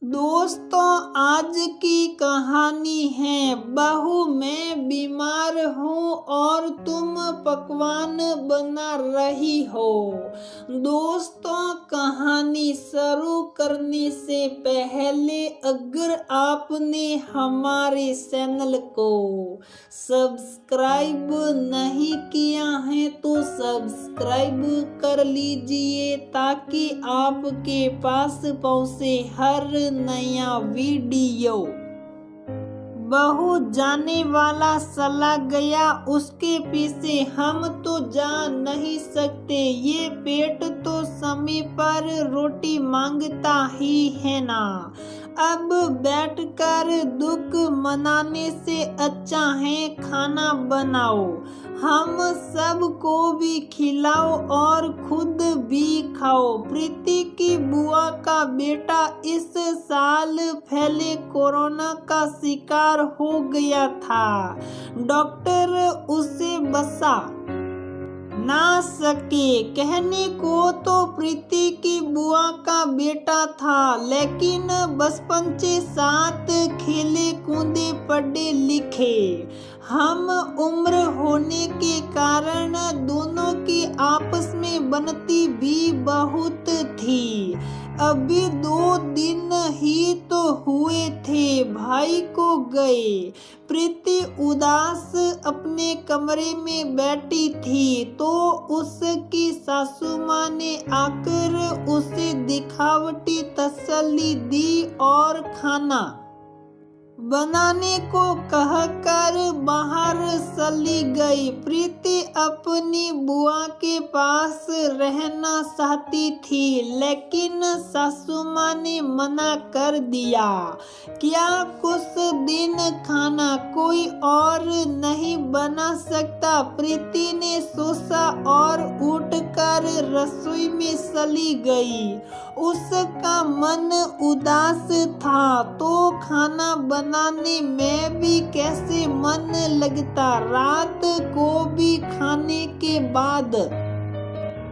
दोस्तों, आज की कहानी है बहू मैं बीमार हूँ और तुम पकवान बना रही हो। दोस्तों, कहानी शुरू करने से पहले अगर आपने हमारे चैनल को सब्सक्राइब नहीं किया है तो सब्सक्राइब कर लीजिए ताकि आपके पास पहुँचे हर नया वीडियो। बहू जाने वाला चला गया, उसके पीछे हम तो जा नहीं सकते। ये पेट तो समय पर रोटी मांगता ही है ना। अब बैठकर दुख मनाने से अच्छा है खाना बनाओ, हम सबको भी खिलाओ और खुद भी खाओ। प्रीति की बुआ का बेटा इस साल फैले कोरोना का शिकार हो गया था। डॉक्टर उसे बचा ना सके। कहने को तो प्रीति की बुआ का बेटा था, लेकिन बचपन से साथ खेले कूदे पढ़े लिखे। हम उम्र होने के कारण दोनों की आपस में बनती भी बहुत थी। अभी 2 दिन ही तो हुए थे भाई को गए। प्रीति उदास अपने कमरे में बैठी थी तो उसकी सासू माँ ने आकर उसे दिखावटी तसल्ली दी और खाना बनाने को कहकर बाहर चली गई। प्रीति अपनी बुआ के पास रहना चाहती थी, लेकिन सासू माँ ने मना कर दिया। क्या कुछ दिन खाना कोई और नहीं बना सकता? प्रीति ने सोचा और उठकर रसोई में चली गई। उसका मन उदास था तो खाना बनाने में भी कैसे मन लगता। रात को भी खाने के बाद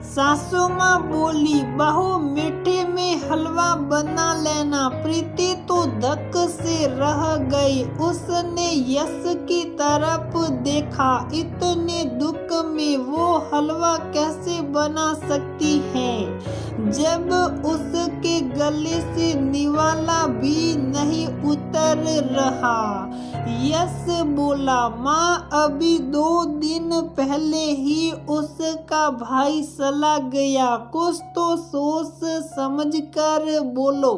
सासू माँ बोली, बहू मीठे में हलवा बना लेना। प्रीति तो धक से रह गई। उसने यश की तरफ देखा। इतने दुख में वो हलवा कैसे बना सकती है जब उसके गले से निवाला भी नहीं उतर रहा। यश बोला, माँ अभी 2 दिन पहले ही उसका भाई चला गया, कुछ तो सोच समझ कर बोलो।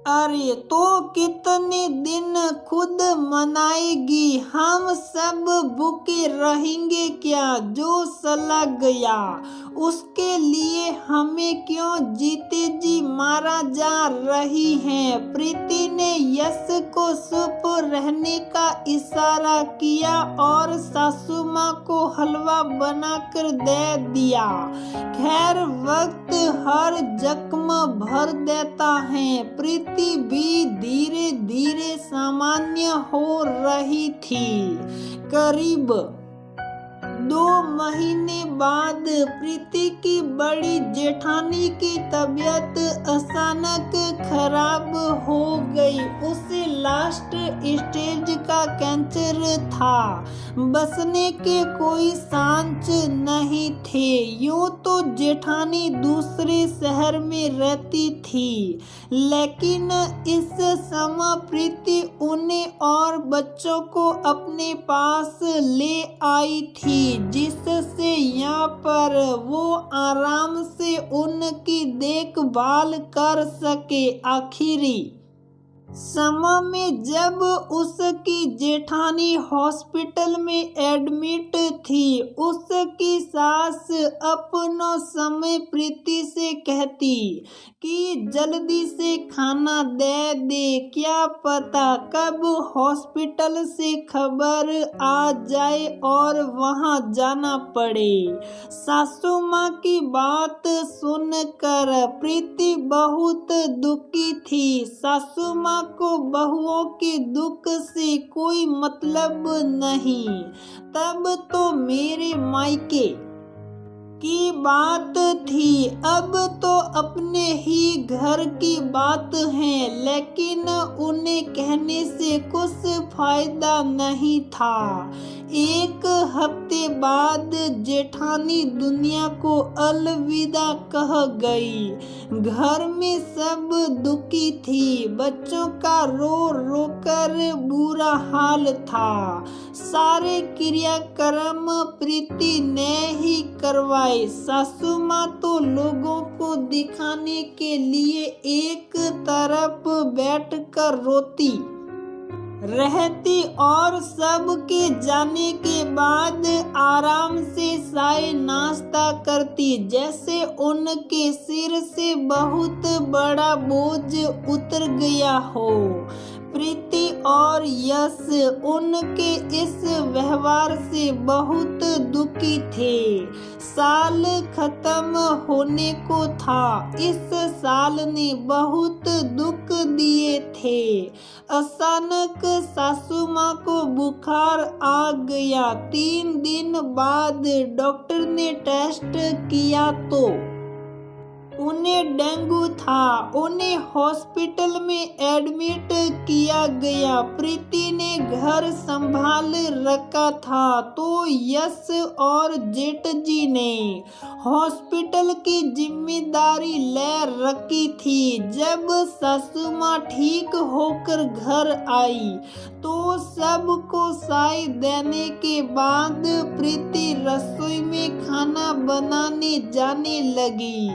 अरे तो कितने दिन खुद मनाएगी, हम सब भूखे रहेंगे क्या? जो चला गया उसके लिए हमें क्यों जीते जी मारा जा रही है? प्रीति ने यश को चुप रहने का इशारा किया और सासू माँ को हलवा बनाकर दे दिया। खैर वक्त हर जख्म भर देता है। प्रीति भी धीरे धीरे सामान्य हो रही थी। करीब 2 महीने बाद प्रीति की बड़ी जेठानी की तबीयत अचानक खराब हो गई। उसे लास्ट स्टेज का कैंसर था। बचने के कोई चांस नहीं थे। यूं तो जेठानी दूसरे शहर में रहती थी, लेकिन इस समय प्रीति उन्हें और बच्चों को अपने पास ले आई थी, जिससे यहाँ पर वो आराम से उनकी देखभाल कर सके। आखिरी समय में जब उसकी जेठानी हॉस्पिटल में एडमिट थी, उसकी सास अपना समय प्रीति से कहती कि जल्दी से खाना दे दे, क्या पता कब हॉस्पिटल से खबर आ जाए और वहां जाना पड़े। सासू माँ की बात सुनकर प्रीति बहुत दुखी थी। सासू माँ को बहुओं के दुख से कोई मतलब नहीं। तब तो मेरे मायके की बात थी, अब तो अपने ही घर की बात है, लेकिन उन्हें कहने से कुछ फायदा नहीं था। एक हफ्ते बाद जेठानी दुनिया को अलविदा कह गई। घर में सब दुखी थी, बच्चों का रो रो कर बुरा हाल था। सारे क्रियाक्रम प्रीति ने ही करवाए। सासू माँ तो लोगों को दिखाने के लिए एक तरफ बैठकर रोती रहती और सबके जाने के बाद आराम से चाय नाश्ता करती, जैसे उनके सिर से बहुत बड़ा बोझ उतर गया हो। प्रीति और यश उनके इस व्यवहार से बहुत दुखी थे। साल खत्म होने को था। इस साल ने बहुत दुख दिए थे। अचानक सासू माँ को बुखार आ गया। 3 दिन बाद डॉक्टर ने टेस्ट किया तो उन्हें डेंगू था। उन्हें हॉस्पिटल में एडमिट किया गया। प्रीति ने घर संभाल रखा था तो यश और जेठ जी ने हॉस्पिटल की जिम्मेदारी ले रखी थी। जब सासू माँ ठीक होकर घर आई तो सबको चाय देने के बाद प्रीति रसोई में खाना बनाने जाने लगी।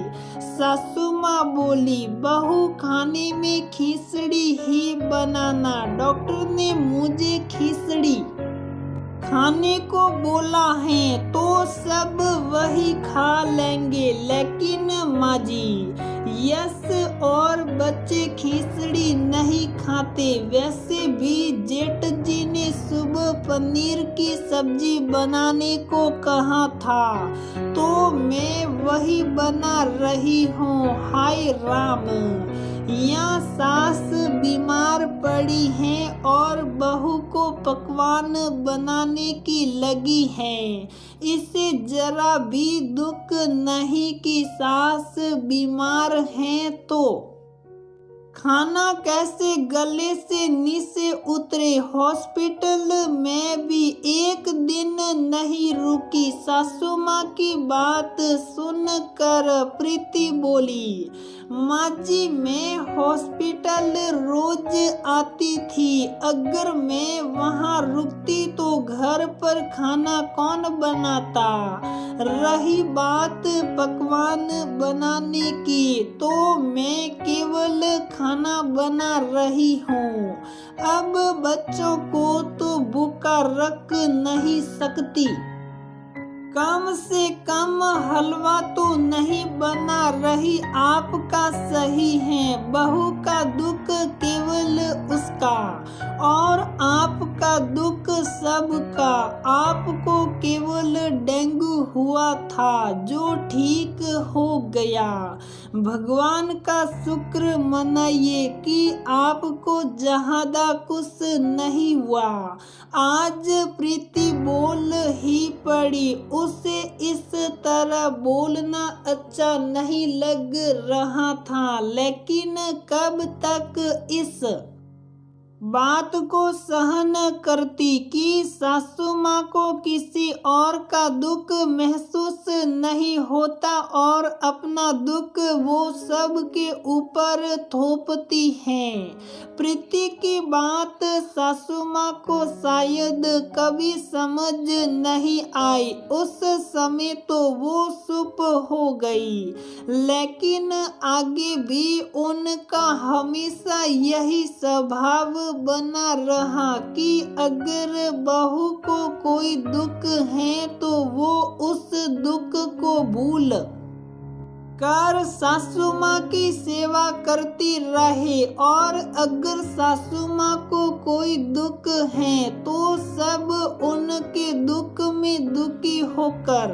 सासू माँ बोली, बहू खाने में खिचड़ी ही बनाना। डॉक्टर ने मुझे खिचड़ी खाने को बोला है तो सब वही खा लेंगे, लेकिन माँ जी यश और बच्चे खिचड़ी नहीं खाते। वैसे भी जेठ जी ने सुबह पनीर की सब्जी बनाने को कहा था तो मैं वही बना रही हूँ। हाय राम, यहाँ सास बीमार पड़ी हैं और बहू को पकवान बनाने की लगी है। इसे जरा भी दुख नहीं कि सास बीमार हैं तो खाना कैसे गले से नीचे उतरे। हॉस्पिटल में भी एक दिन नहीं रुकी। सासू माँ की बात सुनकर प्रीति बोली, माँ जी मैं हॉस्पिटल रोज आती थी। अगर मैं वहाँ रुकती तो घर पर खाना कौन बनाता। रही बात पकवान बनाने की तो मैं केवल खाना बना रही हूँ। अब बच्चों को तो भूखा रख नहीं सकती। कम से कम हलवा तो नहीं बना रही। आपका सही है, बहू का दुख केवल उसका और आपका दुख सबका। आपको केवल डेंगू हुआ था जो ठीक हो गया। भगवान का शुक्र मनाइए कि आपको ज्यादा कुछ नहीं हुआ। आज प्रीति बोल ही पड़ी। उसे इस तरह बोलना अच्छा नहीं लग रहा था, लेकिन कब तक इस बात को सहन करती कि सासू माँ को किसी और का दुख महसूस नहीं होता और अपना दुख वो सब के ऊपर थोपती हैं। प्रीति की बात सासू माँ को शायद कभी समझ नहीं आई। उस समय तो वो चुप हो गई, लेकिन आगे भी उनका हमेशा यही स्वभाव बना रहा कि अगर बहू को कोई दुख है तो वो उस दुख को भूल कर सासू माँ की सेवा करती रहे, और अगर सासू माँ को कोई दुख है तो सब उनके दुख में दुखी होकर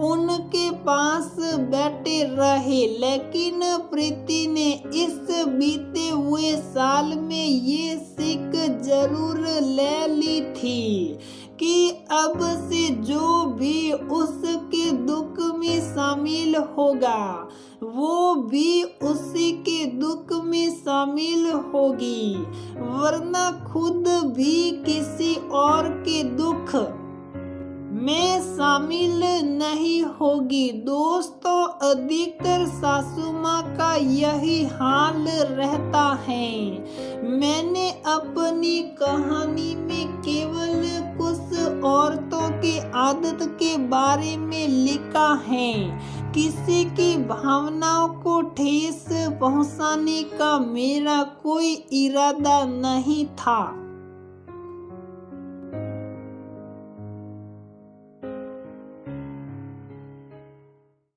उनके पास बैठे रहे। लेकिन प्रीति ने इस बीते हुए साल में ये सीख जरूर ले ली थी कि अब से जो भी उसके दुख में शामिल होगा वो भी उसी के दुख में शामिल होगी, वरना खुद भी किसी और के दुख में शामिल नहीं होगी। दोस्तों, अधिकतर सासू माँ का यही हाल रहता है। मैंने अपनी कहानी में केवल कुछ औरतों की आदत के बारे में लिखा है। किसी की भावनाओं को ठेस पहुंचाने का मेरा कोई इरादा नहीं था।